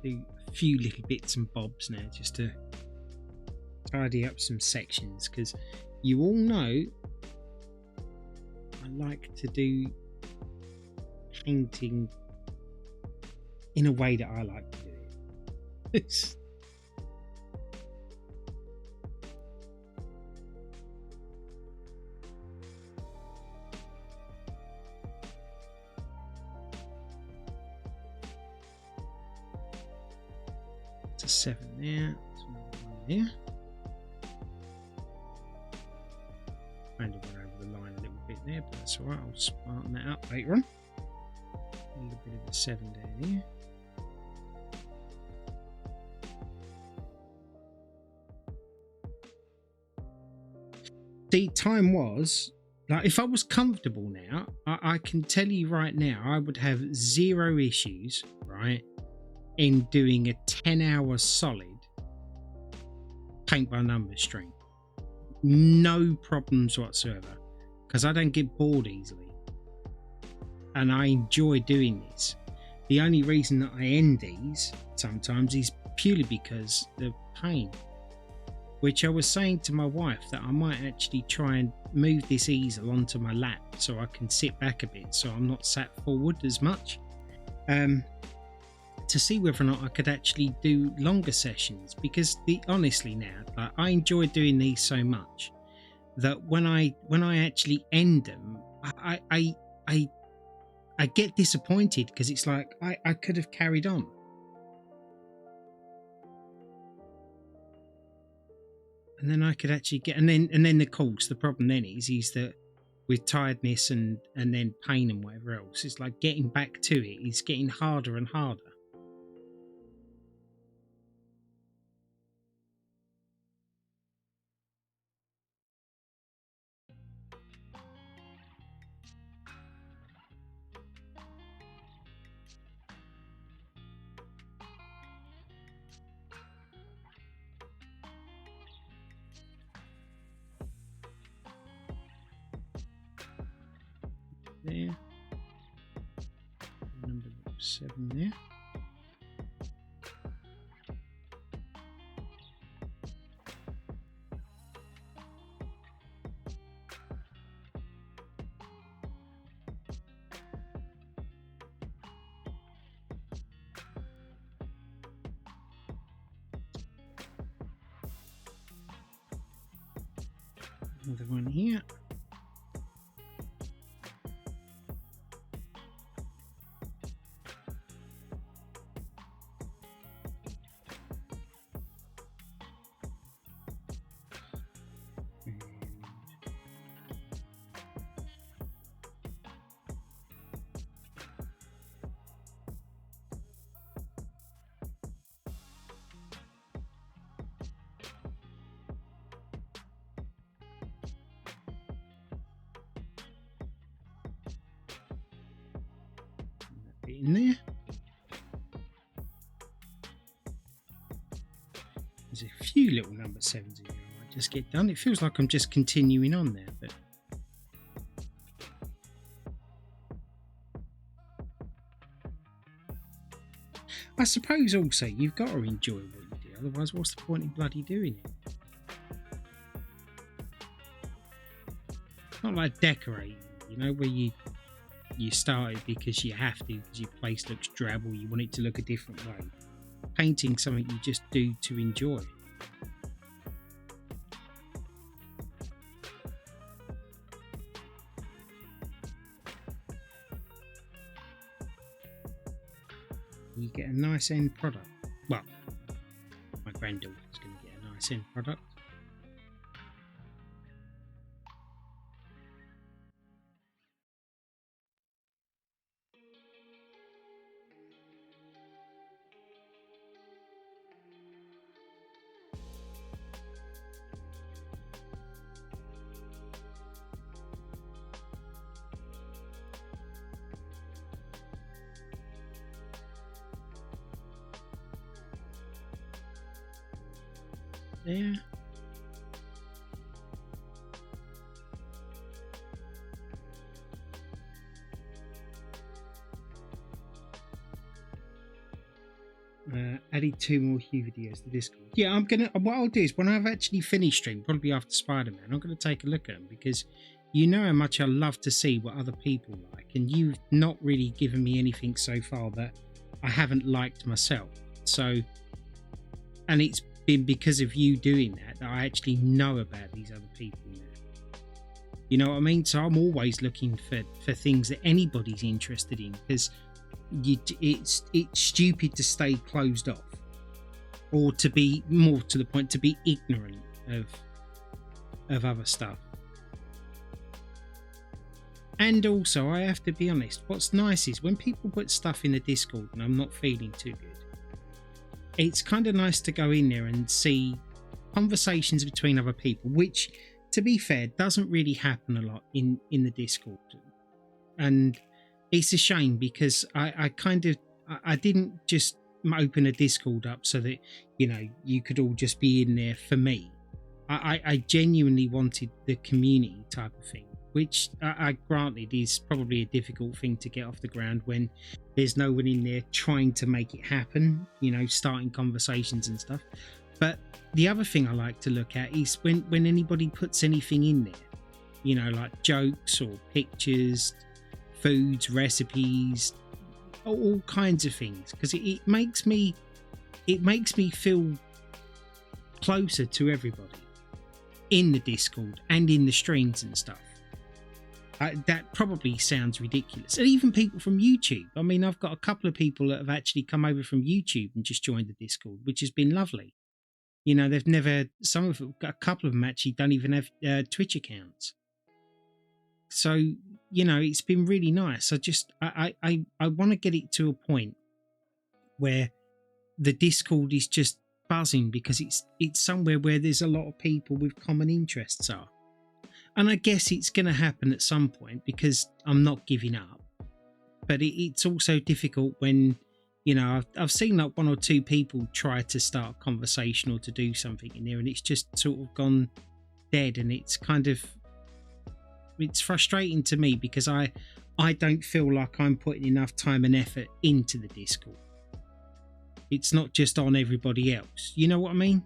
do a few little bits and bobs now just to tidy up some sections, because you all know I like to do painting in a way that I like to do it. It's a 7 there. It's another 1 there. Kind of went over the line a little bit there, but that's alright. I'll smarten that up later on. A little bit of a 7 down here. See, time was like, if I was comfortable now, I can tell you right now, I would have 0 issues, right, in doing a 10-hour solid paint by numbers stream. No problems whatsoever, because I don't get bored easily and I enjoy doing this. The only reason that I end these sometimes is purely because of pain, which I was saying to my wife that I might actually try and move this easel onto my lap so I can sit back a bit, so I'm not sat forward as much, to see whether or not I could actually do longer sessions, because honestly now, like, I enjoy doing these so much that when I actually end them, I get disappointed, because it's like I could have carried on. And then I could actually get, and then of course the problem then is that with tiredness and then pain and whatever else, it's like getting back to it is getting harder and harder. There, number 7 there. Another one here. In there. There's a few little number 7s in here I might just get done. It feels like I'm just continuing on there, but I suppose also you've got to enjoy what you do, otherwise what's the point in bloody doing it? Not like decorating, you know, where you start it because you have to, because your place looks drab or you want it to look a different way. Painting something you just do to enjoy. You get a nice end product. Well, my granddaughter's going to get a nice end product. There. Added 2 more Hue videos to Discord. Yeah, what I'll do is when I've actually finished stream, probably after Spider-Man, I'm gonna take a look at them, because you know how much I love to see what other people like, and you've not really given me anything so far that I haven't liked myself. So, and it's been because of you doing that I actually know about these other people now. You know what I mean? So I'm always looking for things that anybody's interested in, because it's stupid to stay closed off, or to be, more to the point, to be ignorant of other stuff. And also, I have to be honest, what's nice is when people put stuff in the Discord and I'm not feeling too good, it's kind of nice to go in there and see conversations between other people, which, to be fair, doesn't really happen a lot in the Discord. And it's a shame, because I didn't just open a Discord up so that, you know, you could all just be in there for me. I genuinely wanted the community type of thing, which I granted is probably a difficult thing to get off the ground when there's no one in there trying to make it happen, you know, starting conversations and stuff. But the other thing I like to look at is when anybody puts anything in there, you know, like jokes or pictures, foods, recipes, all kinds of things, because it makes me feel closer to everybody in the Discord and in the streams and stuff. That probably sounds ridiculous. And even people from YouTube. I mean, I've got a couple of people that have actually come over from YouTube and just joined the Discord, which has been lovely. You know, they've never, a couple of them actually don't even have Twitch accounts. So, you know, it's been really nice. I want to get it to a point where the Discord is just buzzing, because it's somewhere where there's a lot of people with common interests are. And I guess it's going to happen at some point, because I'm not giving up. But it's also difficult when, you know, I've seen like 1 or 2 people try to start a conversation or to do something in there, and it's just sort of gone dead. And it's frustrating to me, because I don't feel like I'm putting enough time and effort into the Discord. It's not just on everybody else. You know what I mean?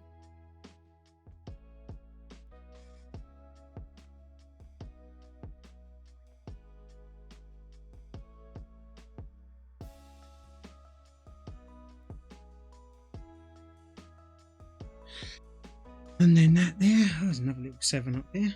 And then that there, there's another little 7 up there.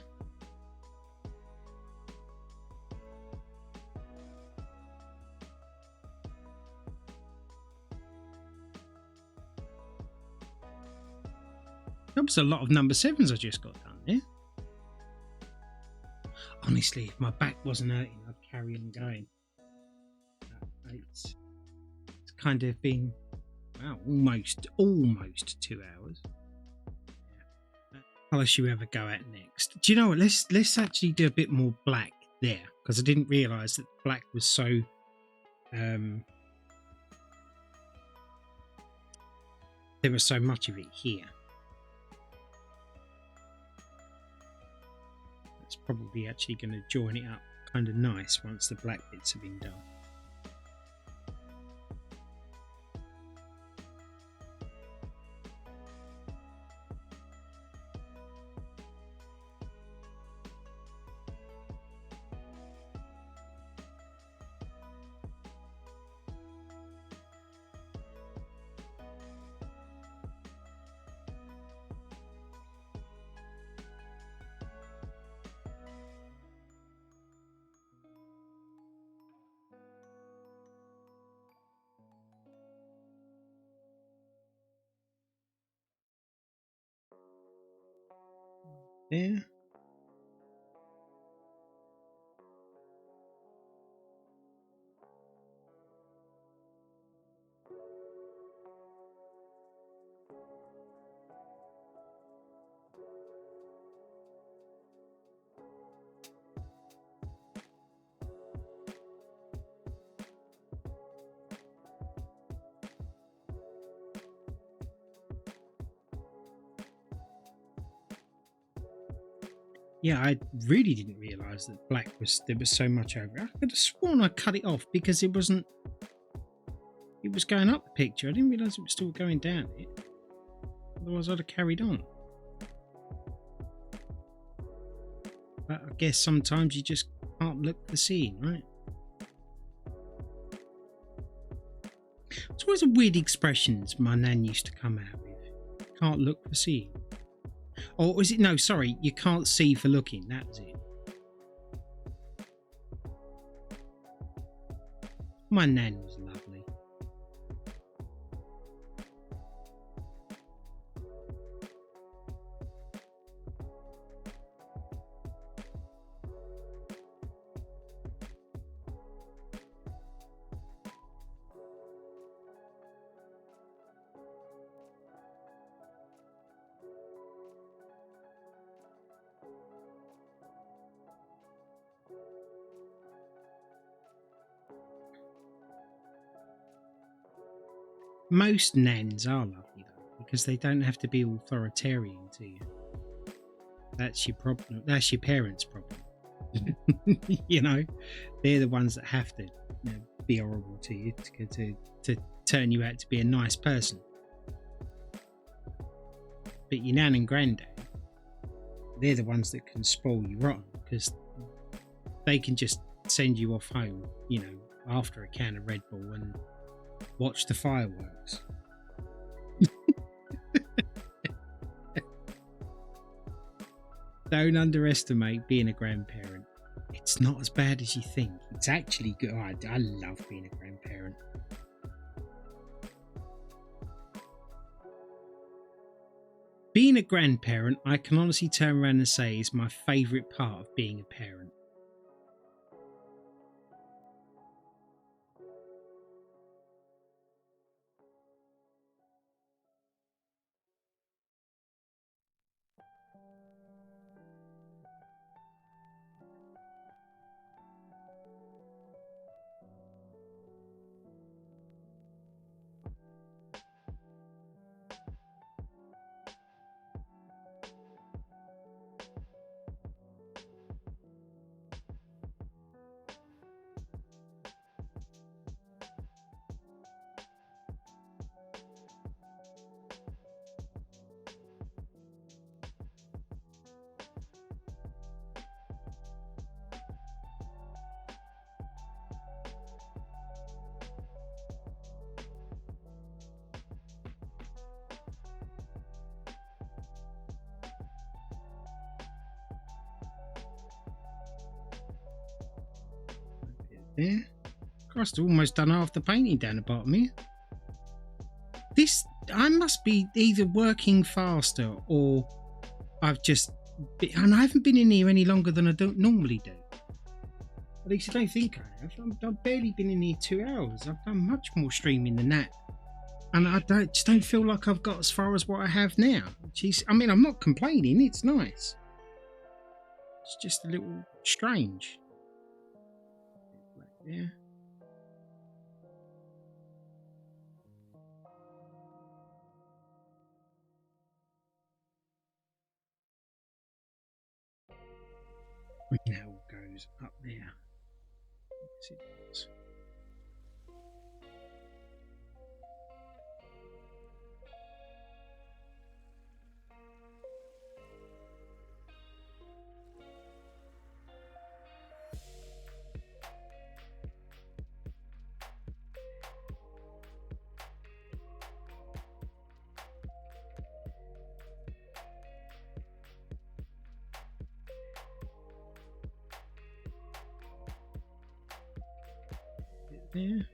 That was a lot of number 7s I just got done there. Honestly, if my back wasn't hurting, I'd carry on going. It's kind of been, wow, almost 2 hours. What colour should we ever go at next? Do you know what? Let's actually do a bit more black there, because I didn't realise that black was so there was so much of it here. It's probably actually going to join it up kind of nice once the black bits have been done. There. Yeah, I really didn't realise that black was, there was so much over it. I could have sworn I cut it off because it wasn't It was going up the picture. I didn't realise it was still going down it. Otherwise, I'd have carried on. But I guess sometimes you just can't look for seeing, right? It's always a weird expressions my nan used to come out with. Can't look for seeing. Or was it, no, sorry, you can't see for looking. That was it. My nan was lovely. Most nans are lovely though, because they don't have to be authoritarian to you. That's your problem. That's your parents' problem. You know, they're the ones that have to, you know, be horrible to you to turn you out to be a nice person. But your nan and granddad, they're the ones that can spoil you rotten, because they can just send you off home, you know, after a can of Red Bull and watch the fireworks. Don't underestimate being a grandparent. It's not as bad as you think. It's actually good. I love being a grandparent. Being a grandparent, I can honestly turn around and say, is my favourite part of being a parent. There. Christ, I've almost done half the painting down the bottom here. I must be either working faster or I've just and I haven't been in here any longer than I don't normally do. At least I don't think I have. I've barely been in here 2 hours. I've done much more streaming than that. And I just don't feel like I've got as far as what I have now. I mean, I'm not complaining. It's nice. It's just a little strange. Yeah. Now it goes up there. Yes, it does. There.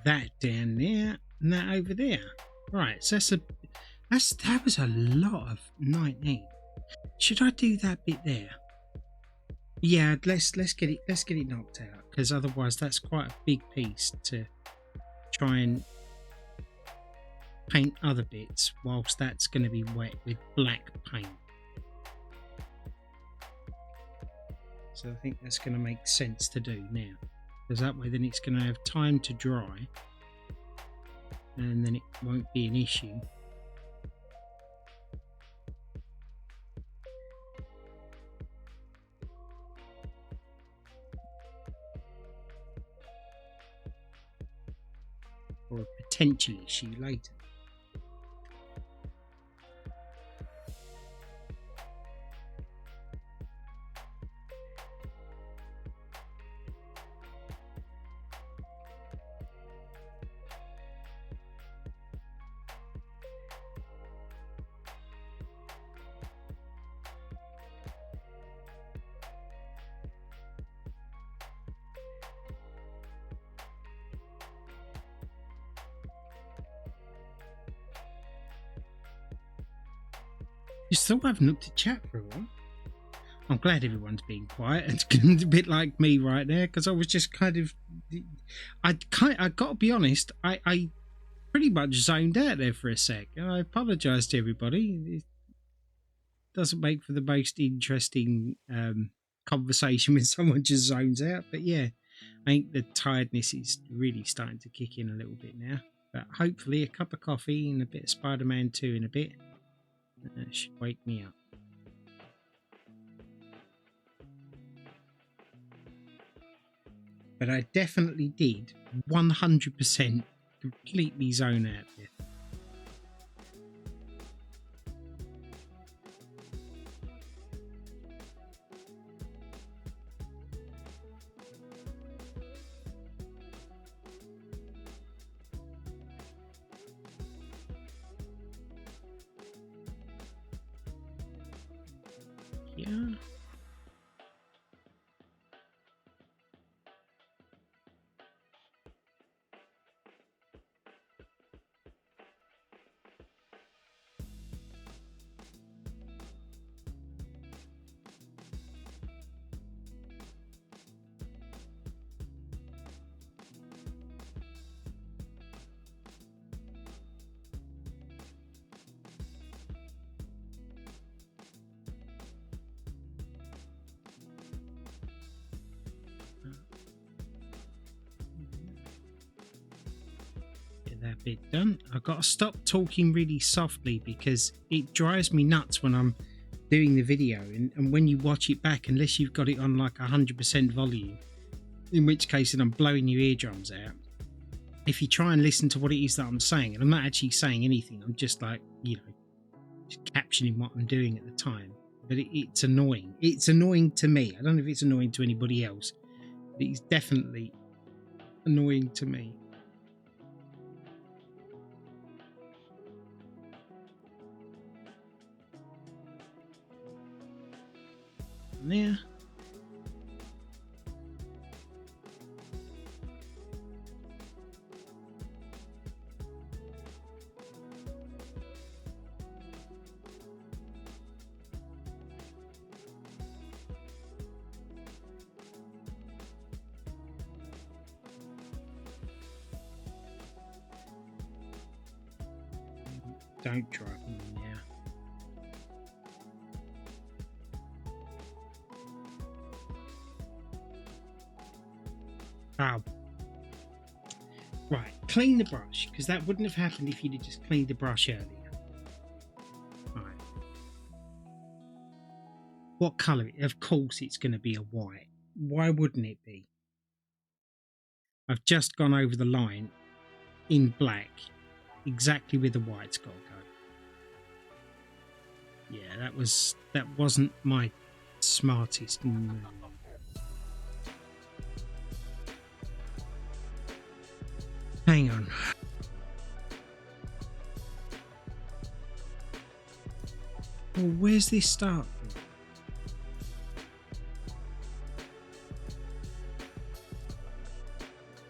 That down there and that over there. Right, so that was a lot of 19. Should I do that bit there? Yeah, let's get it knocked out, because otherwise that's quite a big piece to try and paint other bits whilst that's going to be wet with black paint. So I think that's going to make sense to do now, because that way then it's going to have time to dry and then it won't be an issue. Or a potential issue later. You still haven't looked at chat for a while. I'm glad everyone's being quiet. It's a bit like me right there, because I was just kind of, I got to be honest, I pretty much zoned out there for a sec. I apologise to everybody. It doesn't make for the most interesting conversation when someone just zones out. But yeah, I think the tiredness is really starting to kick in a little bit now. But hopefully a cup of coffee and a bit of Spider-Man 2 in a bit should wake me up. But I definitely did 100% completely zone out there. Yeah. That bit done. I've got to stop talking really softly because it drives me nuts when I'm doing the video, and when you watch it back, unless you've got it on like 100% volume, in which case then I'm blowing your eardrums out. If you try and listen to what it is that I'm saying, and I'm not actually saying anything, I'm just like, just captioning what I'm doing at the time, but it's annoying. It's annoying to me. I don't know if it's annoying to anybody else, but it's definitely annoying to me. Yeah. Don't drive me now. Oh. Right, clean the brush, because that wouldn't have happened if you'd have just cleaned the brush earlier. Right. What colour? Of course it's going to be a white. Why wouldn't it be? I've just gone over the line in black, exactly where the white's got to go. Yeah, that wasn't my smartest move. Hang on. Well, where's this start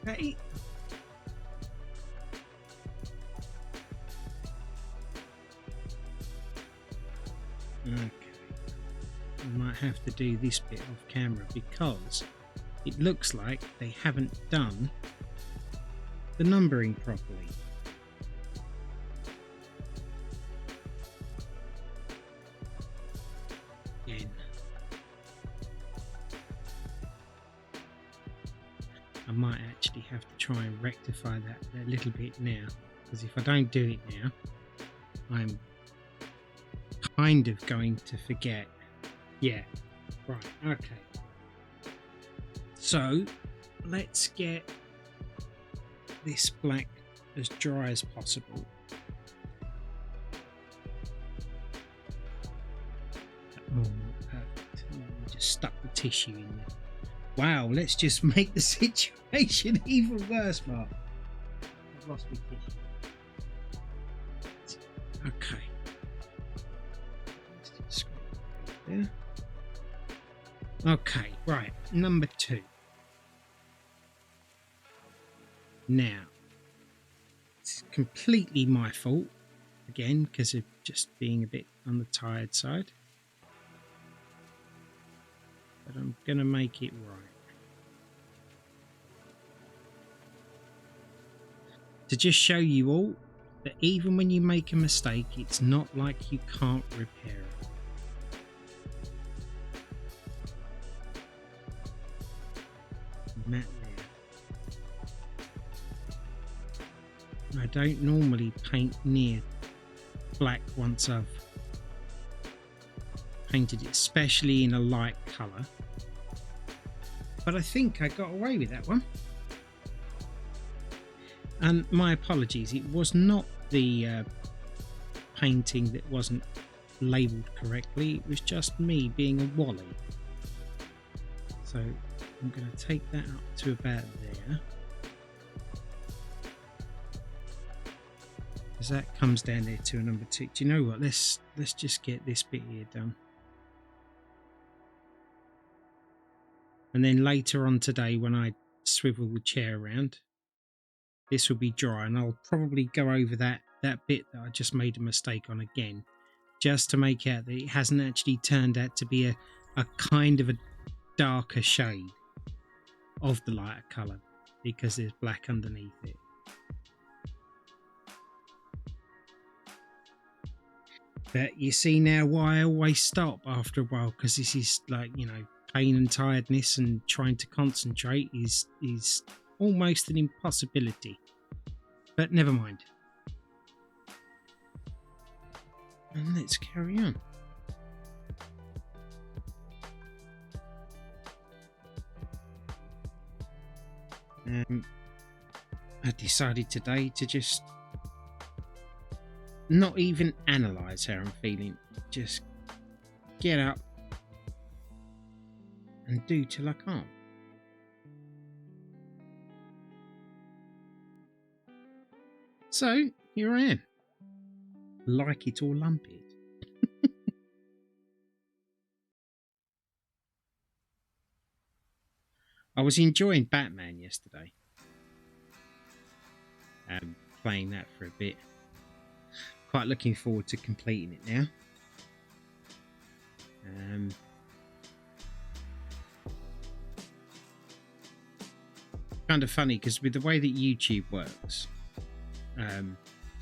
from? Hey. Okay. I might have to do this bit off camera because it looks like they haven't done the numbering properly. Again, I might actually have to try and rectify that a little bit now, because if I don't do it now, I'm kind of going to forget. Yeah, right, okay. So let's get this black as dry as possible. Oh, perfect. Just stuck the tissue in there. Wow, let's just make the situation even worse, Mark. I've lost my tissue. Okay. Let's just scrape it there. Okay, right, number 2. Now, it's completely my fault, again, because of just being a bit on the tired side. But I'm going to make it right. To just show you all that even when you make a mistake, it's not like you can't repair it. Matte there. I don't normally paint near black once I've painted it, especially in a light colour. But I think I got away with that one. And my apologies, it was not the painting that wasn't labelled correctly, it was just me being a wally. So I'm going to take that up to about there, because that comes down there to a number 2. Do you know what? Let's just get this bit here done, and then later on today, when I swivel the chair around, this will be dry, and I'll probably go over that bit that I just made a mistake on again, just to make out that it hasn't actually turned out to be a kind of a darker shade of the lighter colour, because there's black underneath it. But you see now why I always stop after a while, because this is like, you know, pain and tiredness, and trying to concentrate is almost an impossibility. But never mind. And let's carry on. I decided today to just not even analyse how I'm feeling. Just get up and do till I can't. So here I am. Like it or lump it. I was enjoying Batman yesterday. Playing that for a bit. Quite looking forward to completing it now. Kind of funny, because with the way that YouTube works,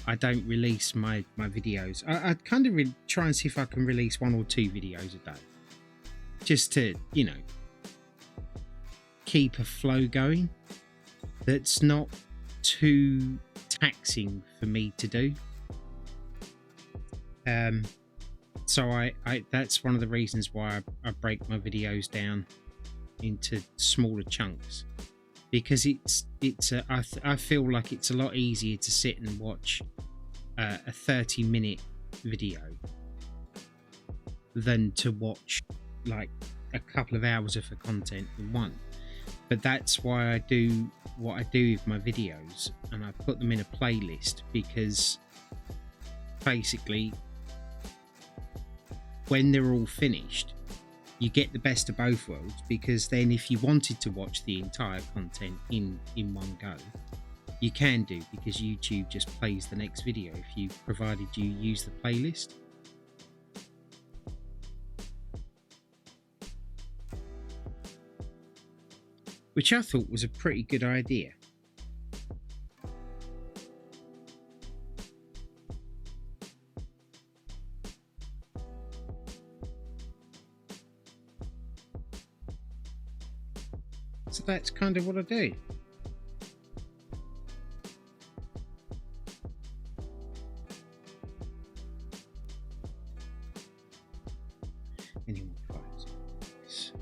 I don't release my videos. I kind of try and see if I can release 1 or 2 videos a day, just to, you know, keep a flow going that's not too taxing for me to do. So I that's one of the reasons why I break my videos down into smaller chunks, because I feel like it's a lot easier to sit and watch a 30-minute video than to watch like a couple of hours of content in one. But that's why I do what I do with my videos, and I put them in a playlist, because basically when they're all finished, you get the best of both worlds, because then if you wanted to watch the entire content in one go, you can do, because YouTube just plays the next video if you provided you use the playlist. which I thought was a pretty good idea. So that's kind of what I do. Any more photos?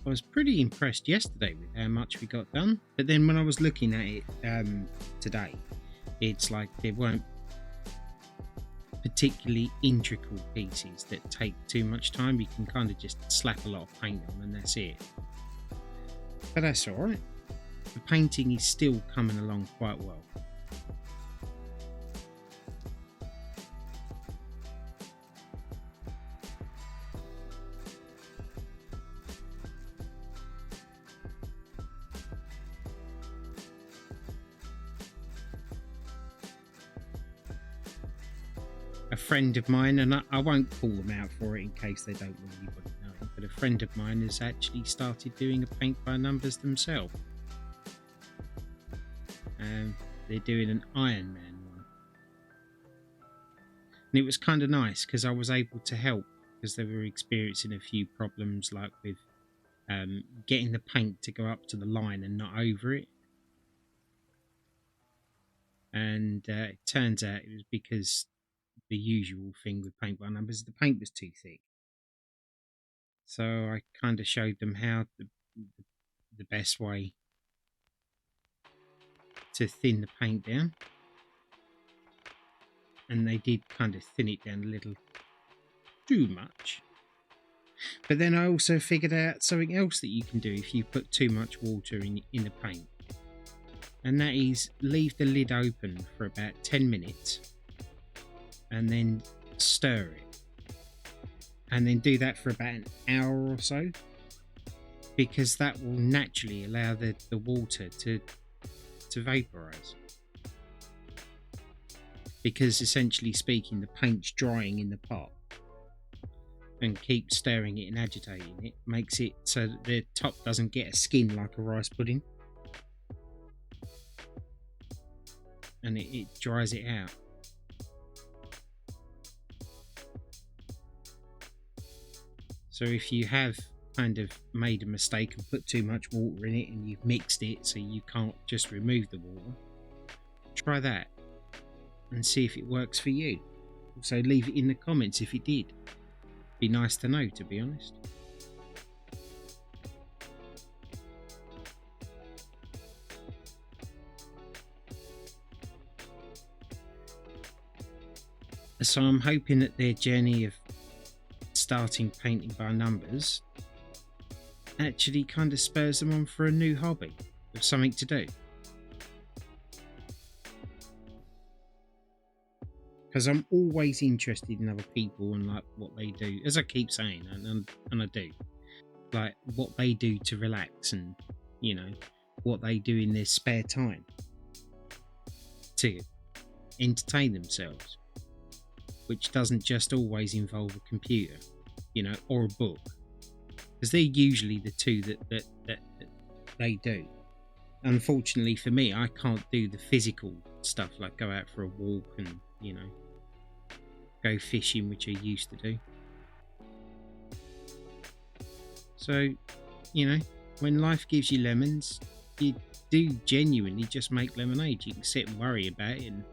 I was pretty impressed yesterday with how much we got done, but then when I was looking at it today, it's like there weren't particularly intricate pieces that take too much time. You can kind of just slap a lot of paint on and that's it. But that's alright. The painting is still coming along quite well. A friend of mine, and I won't call them out for it in case they don't want anybody knowing, but a friend of mine has actually started doing a paint by numbers themselves. They're doing an Iron Man one. And it was kind of nice because I was able to help because they were experiencing a few problems like with getting the paint to go up to the line and not over it. And it turns out it was because the usual thing with paint by numbers, the paint was too thick. So I kind of showed them how the best way to thin the paint down, and they did kind of thin it down a little too much. But then I also figured out something else that you can do if you put too much water in the paint, and that is leave the lid open for about 10 minutes and then stir it, and then do that for about an hour or so, because that will naturally allow the water to vaporize, because essentially speaking the paint's drying in the pot, and keep stirring it and agitating it makes it so that the top doesn't get a skin like a rice pudding, and it dries it out. So if you have kind of made a mistake and put too much water in it and you've mixed it so you can't just remove the water, try that and see if it works for you. Also leave it in the comments if it did. Be nice to know, to be honest. So I'm hoping that their journey of starting painting by numbers actually kind of spurs them on for a new hobby of something to do. Because I'm always interested in other people and like what they do, as I keep saying, and I do, like what they do to relax, and you know what they do in their spare time to entertain themselves, which doesn't just always involve a computer, you know, or a book, because they're usually the two that they do. Unfortunately for me, I can't do the physical stuff like go out for a walk and, you know, go fishing, which I used to do. So, you know, when life gives you lemons, you do genuinely just make lemonade. You can sit and worry about it and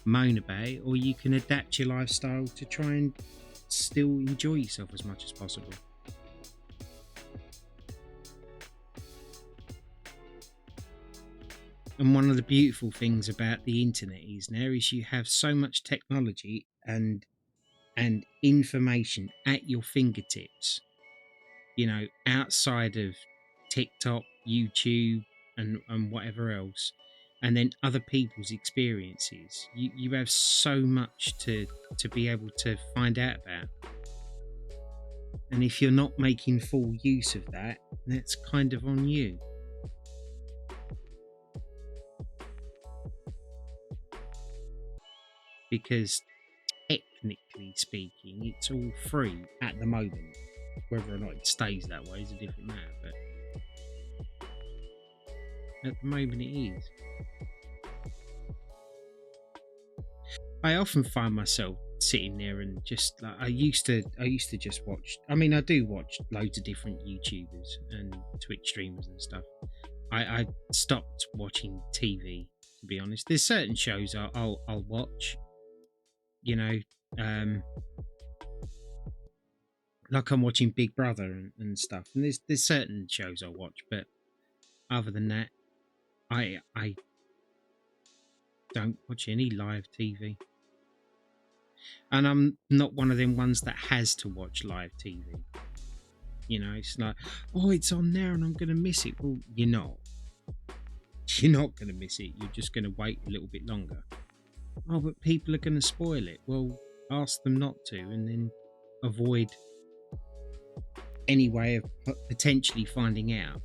moan about it, or you can adapt your lifestyle to try and still enjoy yourself as much as possible. And one of the beautiful things about the internet is now is you have so much technology and information at your fingertips, you know, outside of TikTok, YouTube and whatever else, and then other people's experiences. You have so much to be able to find out about, and if you're not making full use of that, that's kind of on you. Because technically speaking, it's all free at the moment. Whether or not it stays that way is a different matter, but at the moment it is. I often find myself sitting there and just like I used to just watch. I mean, I do watch loads of different YouTubers and Twitch streamers and stuff. I stopped watching TV, to be honest. There's certain shows I'll watch, you know, like I'm watching Big Brother and stuff. And there's certain shows I'll watch, but other than that, I don't watch any live TV. And I'm not one of them ones that has to watch live TV. You know, it's like, oh, it's on there and I'm going to miss it. Well, you're not. You're not going to miss it. You're just going to wait a little bit longer. Oh, but people are going to spoil it. Well, ask them not to, and then avoid any way of potentially finding out.